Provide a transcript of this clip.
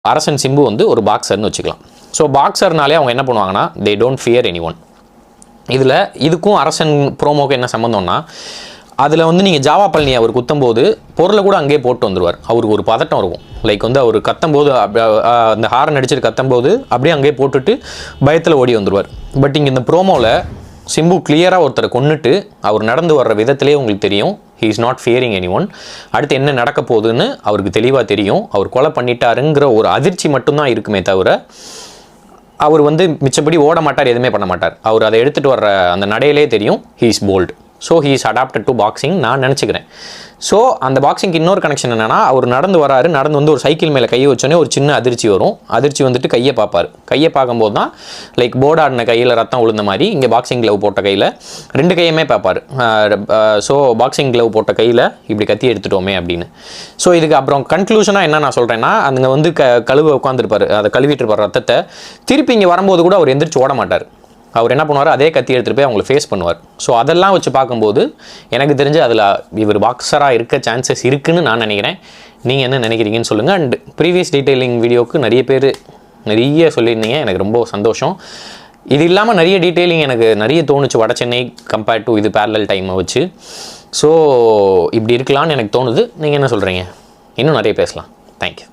அரசன் சிம்பு வந்து ஒரு பாக்ஸர்னு வச்சுக்கலாம். ஸோ பாக்ஸர்னாலே அவங்க என்ன பண்ணுவாங்கன்னா they don't fear any one. இதில் இதுக்கும் அரசன் ப்ரோமோக்கு என்ன சம்மந்தம்னா, அதில் வந்து நீங்கள் ஜாவா பழனி அவர் குத்தும்போது பொருளை கூட அங்கேயே போட்டு வந்துடுவார். அவருக்கு ஒரு பதட்டம் இருக்கும். லைக் வந்து அவர் கத்தும்போது அந்த ஹாரன் அடிச்சுட்டு கத்தும்போது அப்படியே அங்கேயே போட்டுட்டு பயத்தில் ஓடி வந்துடுவார். பட் இங்கே இந்த ப்ரோமோவில் சிம்பு கிளியராக ஒருத்தரை கொன்னுட்டு அவர் நடந்து வர்ற விதத்திலே உங்களுக்கு தெரியும் he is not fearing any one. அடுத்து என்ன நடக்க போகுதுன்னு அவருக்கு தெளிவாக தெரியும். அவர் கொலை பண்ணிட்டாருங்கிற ஒரு அதிர்ச்சி மட்டும்தான் இருக்குமே தவிர அவர் வந்து மிச்சப்படி ஓட மாட்டார், எதுவுமே பண்ண மாட்டார். அவர் அதை எடுத்துகிட்டு வர்ற அந்த நடையிலே தெரியும் he is bold. So he is adapted to boxing நான் நினச்சிக்கிறேன். ஸோ அந்த பாக்ஸிங்க்கு இன்னொரு கனெக்ஷன் என்னென்னா, அவர் நடந்து வராரு, நடந்து வந்து ஒரு சைக்கிள் மேலே கையை வச்சோன்னே ஒரு சின்ன அதிர்ச்சி வரும். அதிர்ச்சி வந்துட்டு கையை பார்ப்பார். கையை பார்க்கும்போது தான் லைக் போர்டு ஆடின கையில் ரத்தம் விழுந்த மாதிரி இங்கே பாக்ஸிங் க்ளவ் போட்ட கையில் 2 கையுமே பார்ப்பார். ஸோ பாக்ஸிங் க்ளவ் போட்ட கையில் இப்படி கத்தி எடுத்துட்டோமே அப்படின்னு. ஸோ இதுக்கு அப்புறம் கன்க்ளூஷனாக என்ன நான் சொல்கிறேன்னா, அங்கே வந்து கழுவ உட்காந்துருப்பார், அதை கழுவிட்டு இருப்பார் ரத்தத்தை. திருப்பி இங்கே வரும்போது கூட அவர் எந்திரிச்சு ஓட மாட்டார். அவர் என்ன பண்ணுவார், அதே கத்தி எடுத்துகிட்டு போய் அவங்களை ஃபேஸ் பண்ணுவார். ஸோ அதெல்லாம் வச்சு பார்க்கும்போது எனக்கு தெரிஞ்சு அதில் இவர் பாக்ஸராக இருக்க சான்சஸ் இருக்குதுன்னு நான் நினைக்கிறேன். நீங்கள் என்ன நினைக்கிறீங்கன்னு சொல்லுங்கள். அண்ட் ப்ரீவியஸ் டீட்டெயிலிங் வீடியோவுக்கு நிறைய சொல்லியிருந்தீங்க, எனக்கு ரொம்ப சந்தோஷம். இது இல்லாமல் நிறைய டீட்டெயிலிங் எனக்கு நிறைய தோணுச்சு வட சென்னை கம்பேர்ட் டு இது பேரலல் டைமை வச்சு. ஸோ இப்படி இருக்கலான்னு எனக்கு தோணுது. நீங்கள் என்ன சொல்கிறீங்க? இன்னும் நிறைய பேசலாம். தேங்க்யூ.